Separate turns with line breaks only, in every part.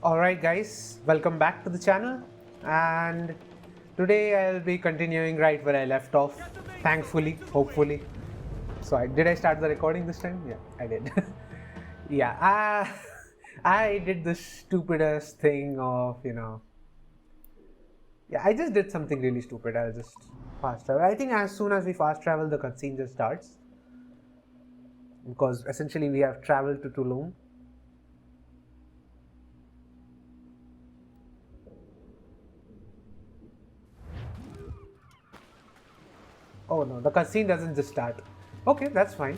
Alright guys, welcome back to the channel, and today I'll be continuing right where I left off, thankfully, hopefully. So did I start the recording this time? Yeah, I did. Yeah, I did the stupidest thing of, yeah, I just did something really stupid. I'll just fast travel. I think as soon as we fast travel, the cutscene just starts, because essentially we have traveled to Tulum. Oh no, the cutscene doesn't just start. Okay, that's fine.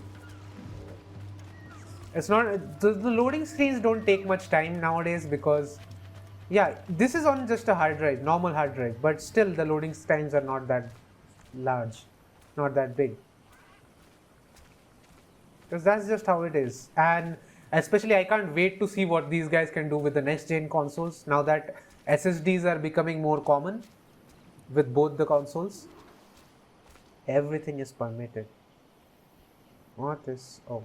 It's not the loading screens don't take much time nowadays because, yeah, this is on just a hard drive, normal hard drive, but still the loading times are not that large, not that big, because that's just how it is. And especially I can't wait to see what these guys can do with the next gen consoles now that SSDs are becoming more common with both the consoles. Everything is permitted. What is, oh,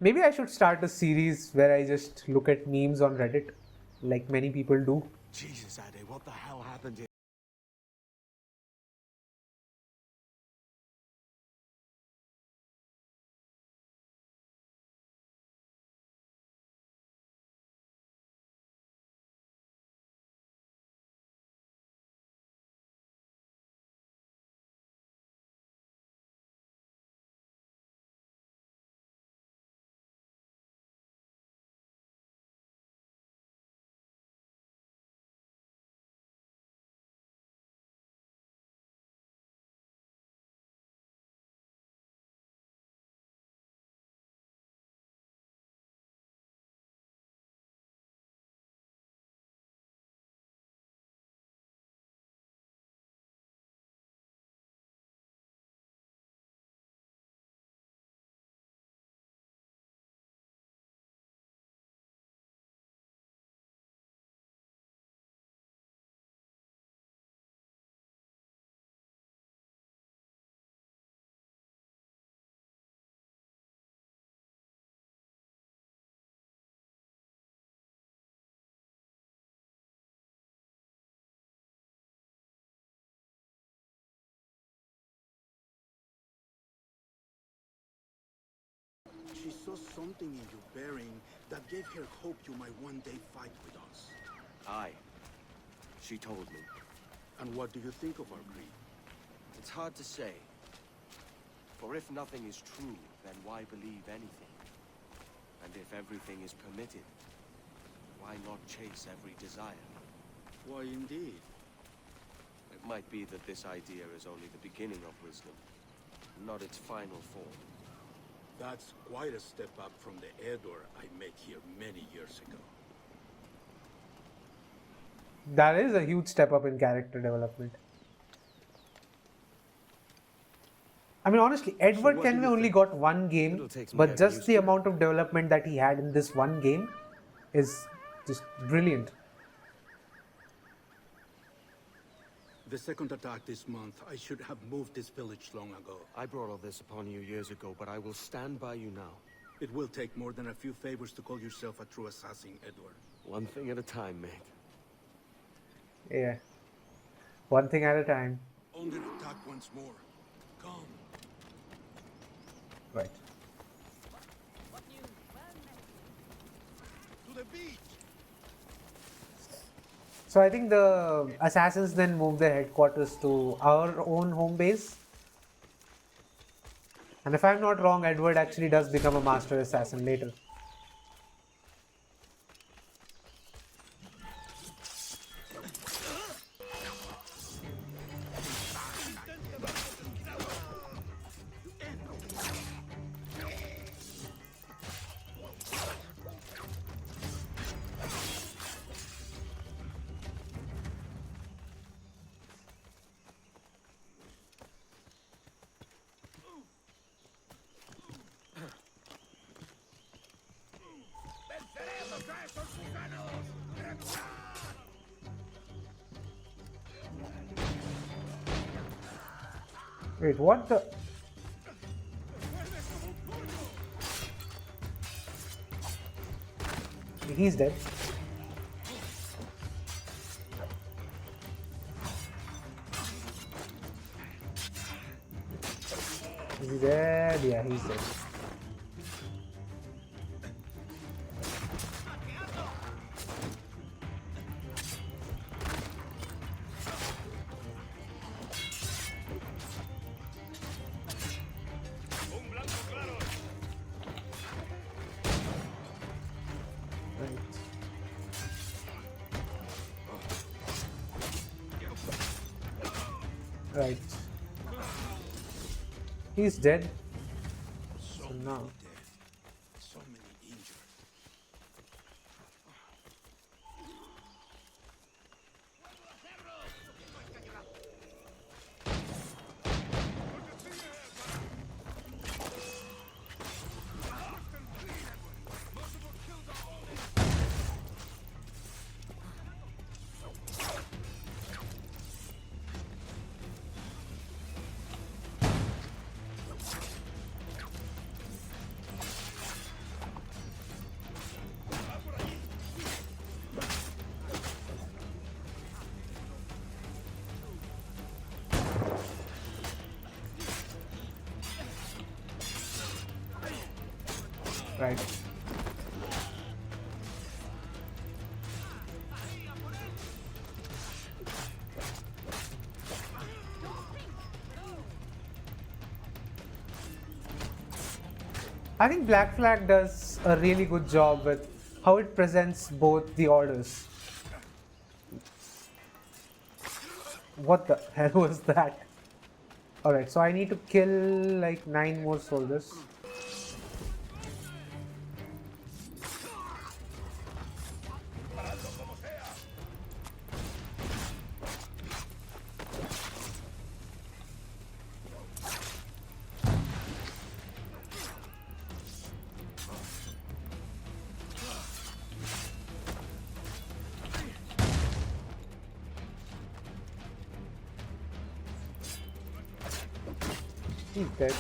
maybe I should start a series where I just look at memes on Reddit, like many people do.
Jesus, Ade, what the hell happened here? She saw something in your bearing that gave her hope you might one day fight with us.
Aye. She told me.
And what do you think of our creed?
It's hard to say. For if nothing is true, then why believe anything? And if everything is permitted, why not chase every desire?
Why, indeed.
It might be that this idea is only the beginning of wisdom, not its final form.
That's quite a step up from the Edward I met here many years ago.
That is a huge step up in character development. I mean, honestly, Edward Kenway only got one game, but just the amount of development that he had in this one game is just brilliant.
The second attack this month, I should have moved this village long ago.
I brought all this upon you years ago, but I will stand by you now.
It will take more than a few favors to call yourself a true assassin, Edward.
One thing at a time, mate.
Yeah. One thing at a time.
Under attack once more. Come.
Right.
To the beach!
So I think the assassins then move their headquarters to our own home base. And if I'm not wrong, Edward actually does become a master assassin later. Wait, what the? He's dead. Is he dead? Yeah, he's dead. Right. He's dead.
So
now-
many dead, so many injured.
Right. I think Black Flag does a really good job with how it presents both the orders. What the hell was that? Alright, so I need to kill like 9 more soldiers. He's dead.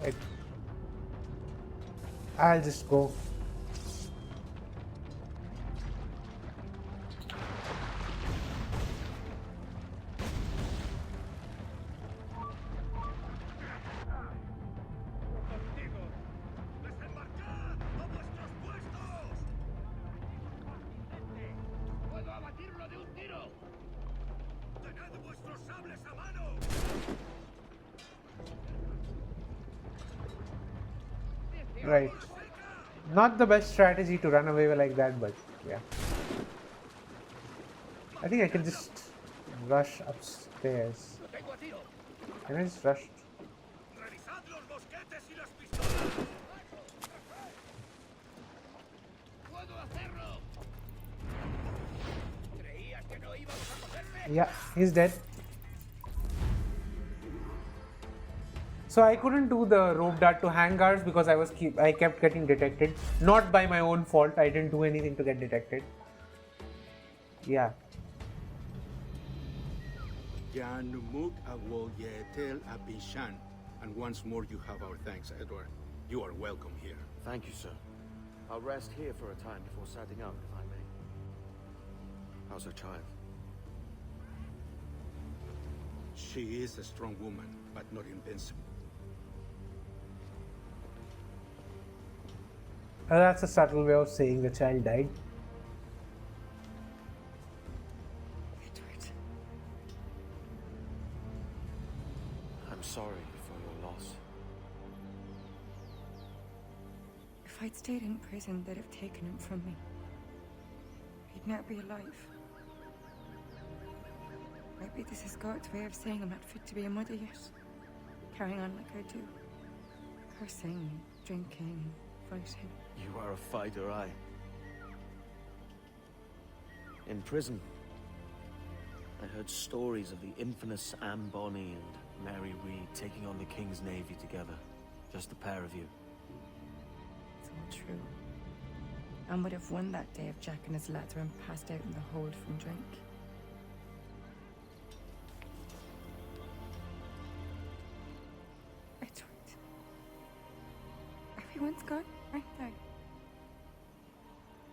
Right. I'll just go. Right. Not the best strategy to run away like that, but yeah. I think I can just rush upstairs. Can I just rush? Yeah, he's dead. So I couldn't do the rope dart to hang guards because I kept getting detected. Not by my own fault. I didn't do anything to get detected. Yeah.
Janumuk awol yetel abishan. And once more you have our thanks, Edward. You are welcome here.
Thank you, sir. I'll rest here for a time before setting out, if I may. How's her child?
She is a strong woman, but not invincible.
That's a subtle way of saying the child died.
Edward. I'm sorry for your loss.
If I'd stayed in prison, they'd have taken him from me. He'd never be alive. Maybe this is God's way of saying I'm not fit to be a mother yet. Carrying on like I do. Cursing, drinking, fighting.
You are a fighter, aye. In prison, I heard stories of the infamous Anne Bonny and Mary Read taking on the King's Navy together. Just the pair of you.
It's all true. Anne would have won that day if Jack and his lads weren't passed out in the hold from drink. Edward. Everyone's gone, aren't they?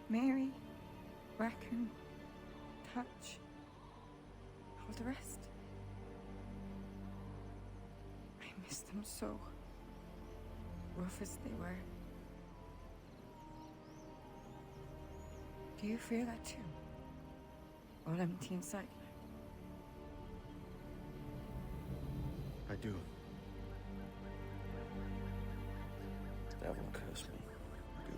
Mary, Raccoon, Touch, all the rest. I miss them so. Rough as they were. Do you feel that too? All empty inside now.
I do. Devil curse me. I do.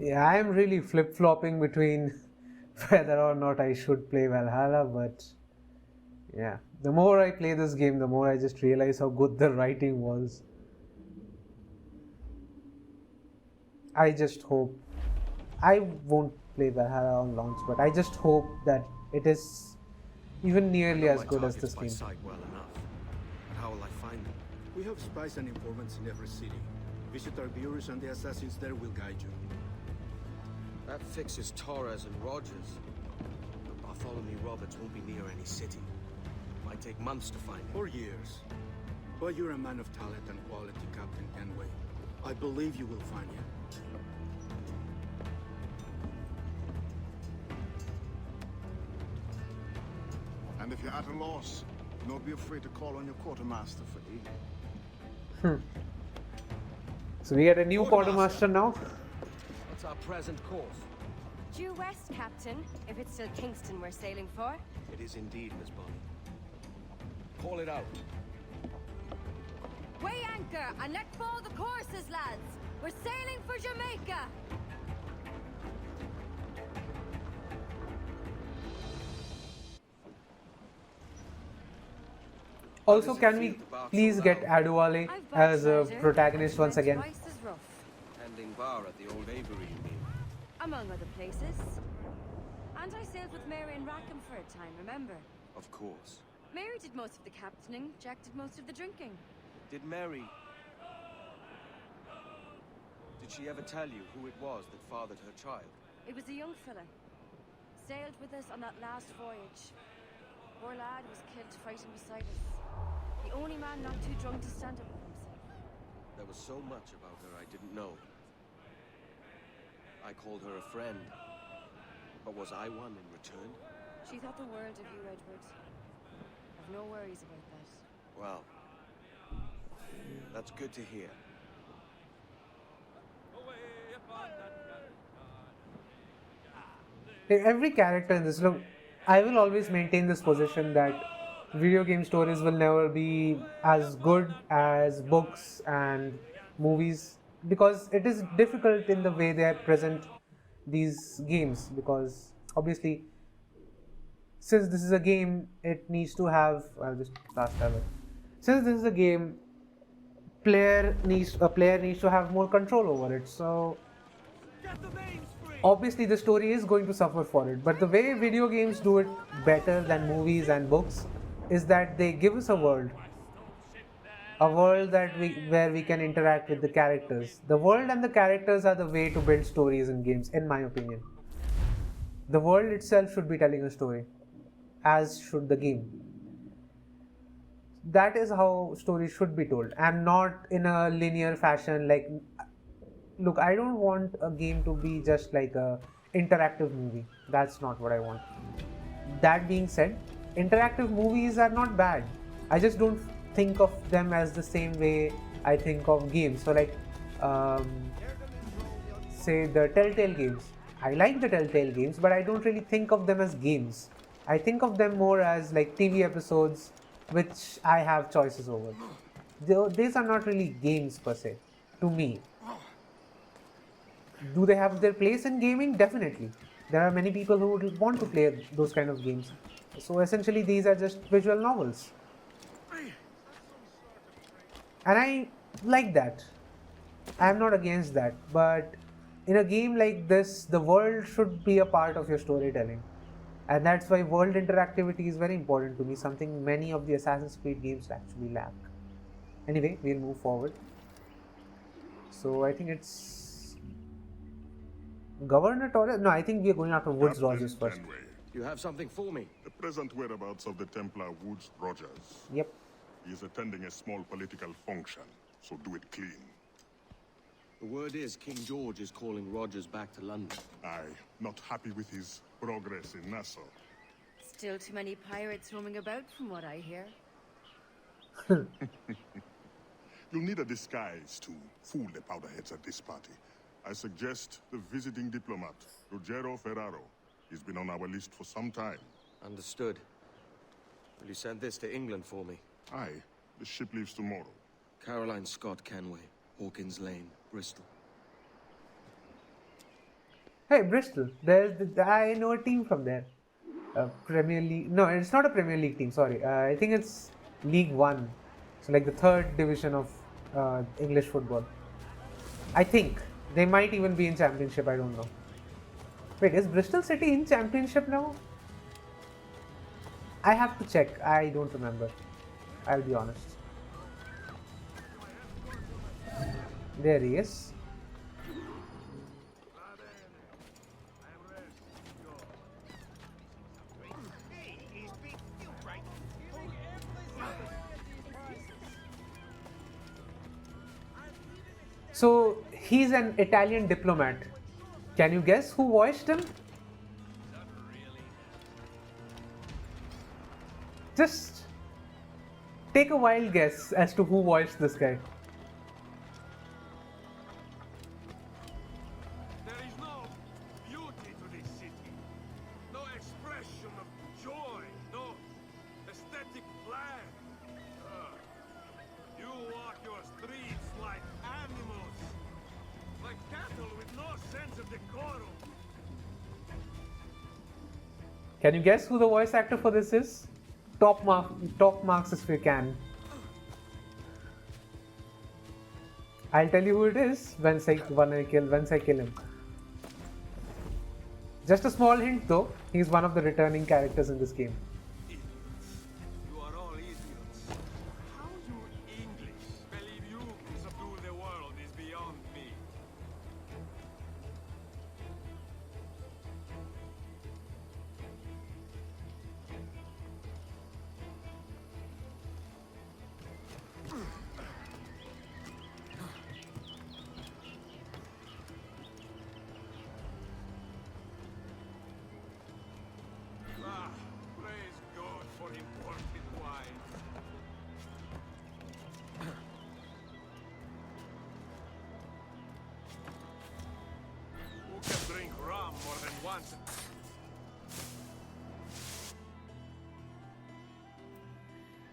Yeah, I am really flip-flopping between whether or not I should play Valhalla, but yeah, the more I play this game, the more I just realize how good the writing was. I just hope, I won't play Valhalla on launch, but I just hope that it is even nearly as good as this game.
Sight well enough. But how will I find them?
We have spies and informants in every city. Visit our bureaus and the assassins there will guide you.
That fixes Torres and Rogers. But Bartholomew Roberts won't be near any city. Might take months to find him.
For years. But you're a man of talent and quality, Captain Kenway. I believe you will find him.
And if you're at a loss, don't be afraid to call on your quartermaster for aid.
So we get a new quartermaster now.
What's our present course?
Due west, Captain, if it's still Kingston we're sailing for.
It is indeed, Miss Bonny. Call it out.
Weigh anchor and let fall the courses, lads. We're sailing for Jamaica.
Also, can we please get Adewale as a protagonist once again?
Twice as rough,
Tending bar at the old Avery, you mean?
among other places. And I sailed with Mary and Rackham for a time, remember?
Of course.
Mary did most of the captaining, Jack did most of the drinking.
Did Mary... Did she ever tell you who it was that fathered her child?
It was a young fella. Sailed with us on that last voyage. Poor lad was killed fighting beside us. The only man not too drunk to stand up for himself.
There was so much about her I didn't know. I called her a friend. But was I one in return?
She thought the world of you, Edward. I've no worries about that.
Well, that's good to hear.
Every character in this, look, I will always maintain this position that video game stories will never be as good as books and movies, because it is difficult in the way they present these games, because obviously since this is a game, it needs to have, I'll just fast travel. Since this is a game, a player needs to have more control over it, so obviously the story is going to suffer for it. But the way video games do it better than movies and books is that they give us a world that where we can interact with the characters. The world and the characters are the way to build stories in games, in my opinion. The world itself should be telling a story, as should the game. That is how stories should be told, and not in a linear fashion. Like, look, I don't want a game to be just like a interactive movie. That's not what I want. That being said, interactive movies are not bad. I just don't think of them as the same way I think of games. So like, say the Telltale games. I like the Telltale games, but I don't really think of them as games. I think of them more as like TV episodes, which I have choices over. These are not really games per se, to me. Do they have their place in gaming? Definitely. There are many people who would want to play those kind of games. So essentially, these are just visual novels, and I like that. I am not against that, but in a game like this, the world should be a part of your storytelling, and that's why world interactivity is very important to me. Something many of the Assassin's Creed games actually lack. Anyway, we'll move forward. So I think it's Governor Torres. No, I think we are going after Woods
Captain
Rogers first.
Kenway,
You have something for me?
the present whereabouts of the Templar Woods Rogers.
Yep.
He is attending a small political function, so do it clean.
The word is King George is calling Rogers back to London.
Aye, not happy with his progress in Nassau.
Still too many pirates roaming about, from what I hear.
You'll need a disguise to fool the powderheads at this party. I suggest the visiting diplomat, Ruggiero Ferraro. He's been on our list for some time.
Understood. Will you send this to England for me?
Aye, the ship leaves tomorrow.
Caroline Scott Kenway, Hawkins Lane, Bristol.
Hey, Bristol. I know a team from there. Premier League. No, it's not a Premier League team. Sorry. I think it's League One. So like the third division of English football. I think they might even be in Championship. I don't know. Wait, is Bristol City in Championship now? I have to check. I don't remember. I'll be honest. There he is. So he's an Italian diplomat. Can you guess who voiced him? Just take a wild guess as to who voiced this guy.
There is no beauty to this city, no expression of joy, no aesthetic plan. You walk your streets like animals, like cattle with no sense of decorum.
Can you guess who the voice actor for this is? Top marks if you can. I'll tell you who it is once I kill him. Just a small hint though, he's one of the returning characters in this game.
You are all idiots. How you English believe you can subdue the world is beyond me. Ah, praise God for imported wine. Who can drink rum more than once?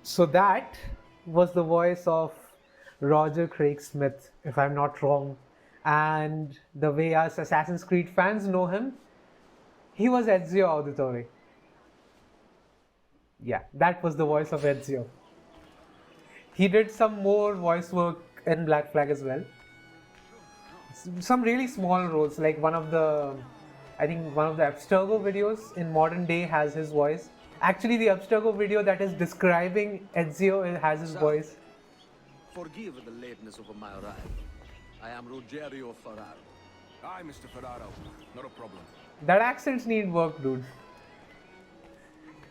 So that was the voice of Roger Craig Smith, if I'm not wrong. And the way us Assassin's Creed fans know him, he was Ezio Auditore. Yeah, that was the voice of Ezio. He did some more voice work in Black Flag as well. Some really small roles, like I think one of the Abstergo videos in modern day has his voice. Actually, the Abstergo video that is describing Ezio has his voice.
Forgive the lateness of my arrival. I am Ruggiero Ferraro.
Aye, Mr. Ferraro. Not a problem.
That accents need work, dude.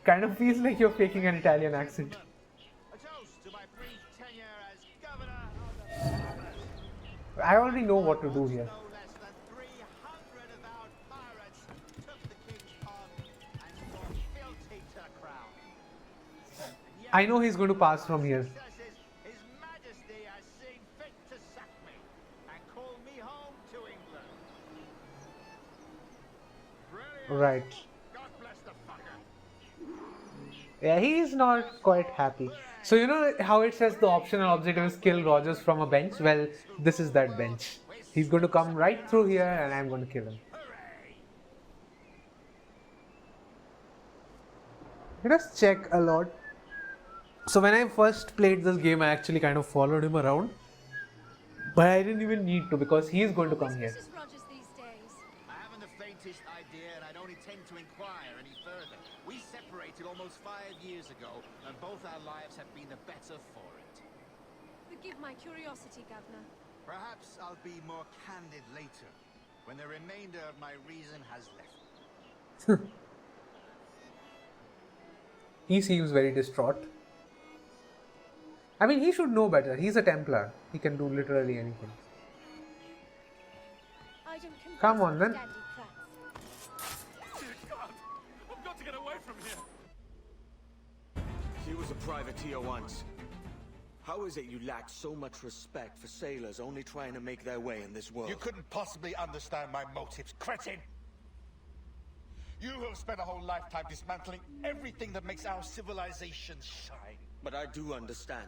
Kind of feels like you're faking an Italian accent.
A toast to my brief tenure as governor of the Bahamas.
I already know what to do here.
No less than 300 avowed pirates took the king's pub and swore fealty to the crown. And yet,
I know he's going to pass from here.
successes, His Majesty has seen fit to sack me and call me home to England. Brilliant.
Right.
God bless the fucker.
Yeah, he's not quite happy. So you know how it says the optional objective is kill Rogers from a bench? Well, this is that bench. He's going to come right through here and I'm going to kill him. He does check a lot. So when I first played this game, I actually kind of followed him around. But I didn't even need to because he is going to come here.
Mrs. Rogers these days?
I haven't the faintest idea, and I don't intend to inquire any further. We separated almost 5 years ago, and both our lives have been the better for it.
Forgive my curiosity, Governor.
Perhaps I'll be more candid later, when the remainder of my reason has left me.
He seems very distraught. I mean, he should know better. He's a Templar. He can do literally anything. Come on, then.
I've got to get away from here.
She was a privateer once. How is it you lack so much respect for sailors only trying to make their way in this world?
You couldn't possibly understand my motives, cretin! You have spent a whole lifetime dismantling everything that makes our civilization shine.
But I do understand.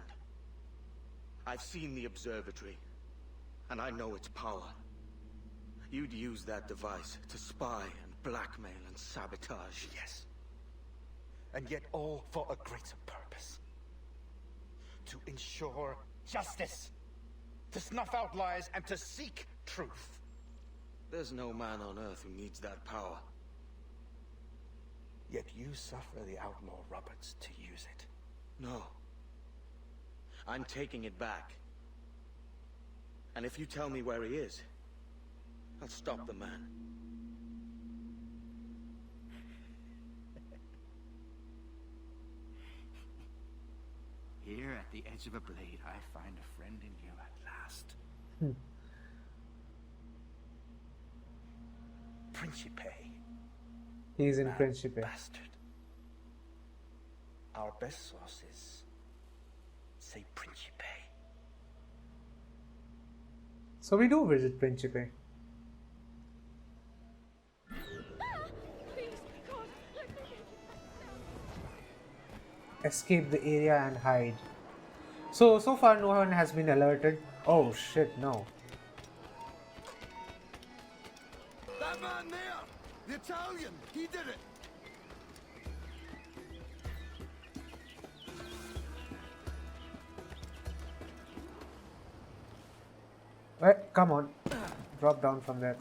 I've seen the observatory, and I know its power. You'd use that device to spy and blackmail and sabotage.
Yes. And yet all for a greater purpose. To ensure justice. To snuff out lies and to seek truth.
There's no man on Earth who needs that power.
Yet you suffer the Outlaw Roberts to use it.
No. I'm taking it back. And if you tell me where he is, I'll stop the man.
Here at the edge of a blade, I find a friend in you at last. Principe.
He's in
Mad
Principe.
Bastard. Our best sources say Principe.
So we do visit Principe.
Please, God, let me
Escape the area and hide. So far no one has been alerted. Oh shit, no.
That man there! The Italian! He did it!
Wait, come on. Drop down from there.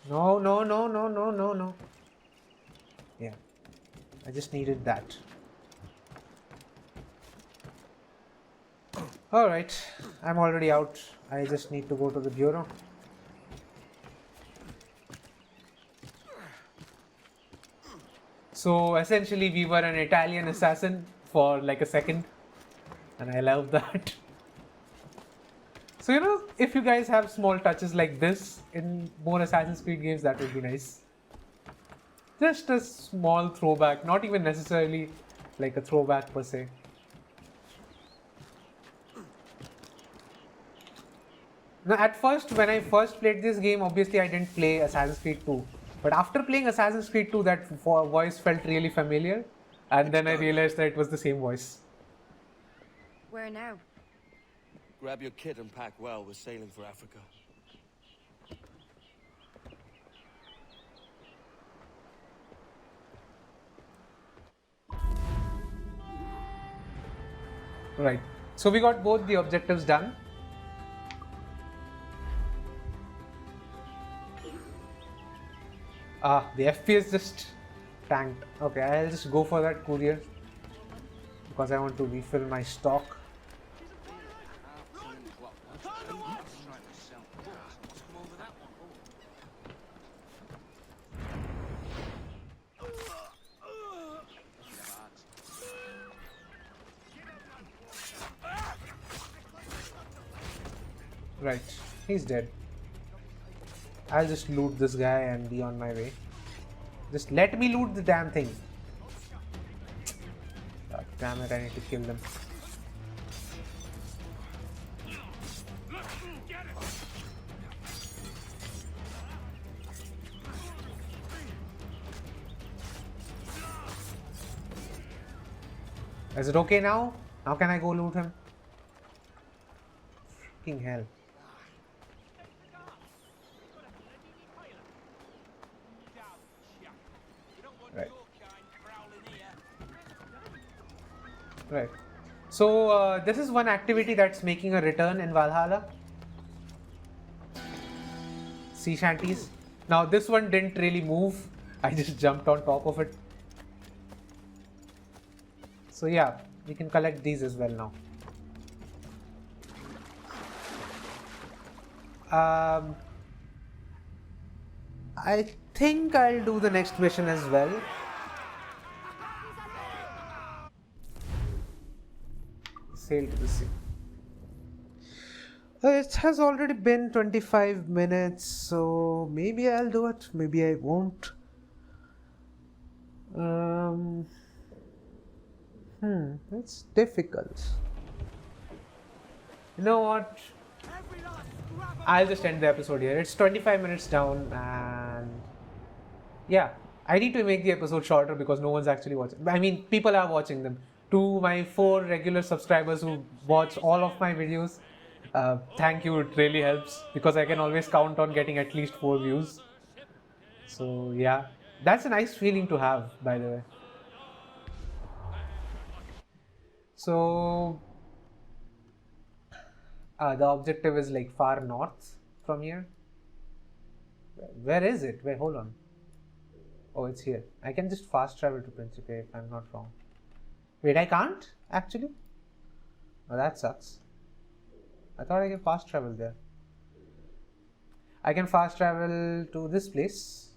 No, no, no, no, no, no, no. Yeah. I just needed that. Alright. I'm already out. I just need to go to the bureau. So essentially we were an Italian assassin for like a second. And I love that. So, you know, if you guys have small touches like this in more Assassin's Creed games, that would be nice. Just a small throwback, not even necessarily like a throwback per se. Now, at first, when I first played this game, obviously I didn't play Assassin's Creed 2. But after playing Assassin's Creed 2, that voice felt really familiar. And then I realized that it was the same voice.
Where now?
Grab your kit and pack well. We're sailing for Africa.
Right. So we got both the objectives done. The FPS just tanked. Okay, I'll just go for that courier because I want to refill my stock. Right, he's dead. I'll just loot this guy and be on my way. Just let me loot the damn thing. God damn it, I need to kill them. Is it okay now? Now can I go loot him? Freaking hell. Right. Right. So this is one activity that's making a return in Valhalla. Sea shanties. Now this one didn't really move. I just jumped on top of it. So yeah, we can collect these as well now. I think I'll do the next mission as well. Sail to the sea. It has already been 25 minutes, so maybe I'll do it, maybe I won't. It's difficult. You know what? I'll just end the episode here. It's 25 minutes down, and yeah, I need to make the episode shorter because no one's actually watching. I mean, people are watching them. To my 4 regular subscribers who watch all of my videos, thank you. It really helps because I can always count on getting at least 4 views. So yeah, that's a nice feeling to have, by the way. So the objective is like far north from here. Where is it? Wait, hold on. Oh, it's here. I can just fast travel to Principe if I'm not wrong. Wait, I can't actually? Oh, that sucks. I thought I can fast travel there. I can fast travel to this place,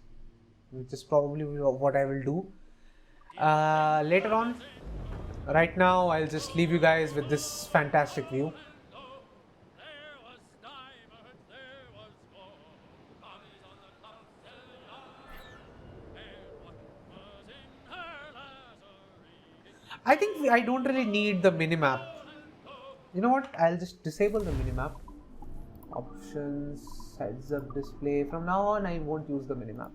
which is probably what I will do later on. Right now, I'll just leave you guys with this fantastic view. I think I don't really need the minimap. You know what? I'll just disable the minimap. Options, heads up display. From now on, I won't use the minimap.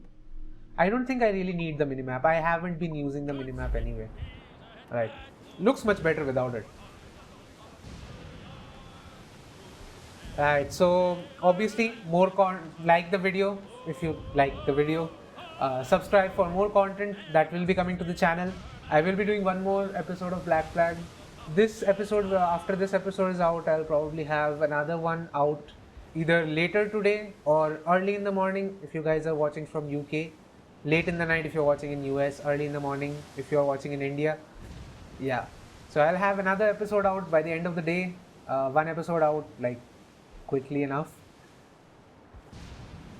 I don't think I really need the minimap. I haven't been using the minimap anyway. Right. Looks much better without it. Right. So obviously, like the video if you like the video. Subscribe for more content that will be coming to the channel. I will be doing one more episode of Black Flag. This episode, after this episode is out, I'll probably have another one out either later today or early in the morning if you guys are watching from UK. Late in the night if you're watching in US, early in the morning if you're watching in India. Yeah. So I'll have another episode out by the end of the day. One episode out like quickly enough.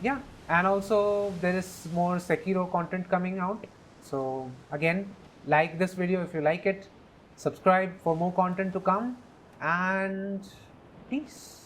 Yeah. And also there is more Sekiro content coming out. So again, like this video if you like it. Subscribe for more content to come. And peace.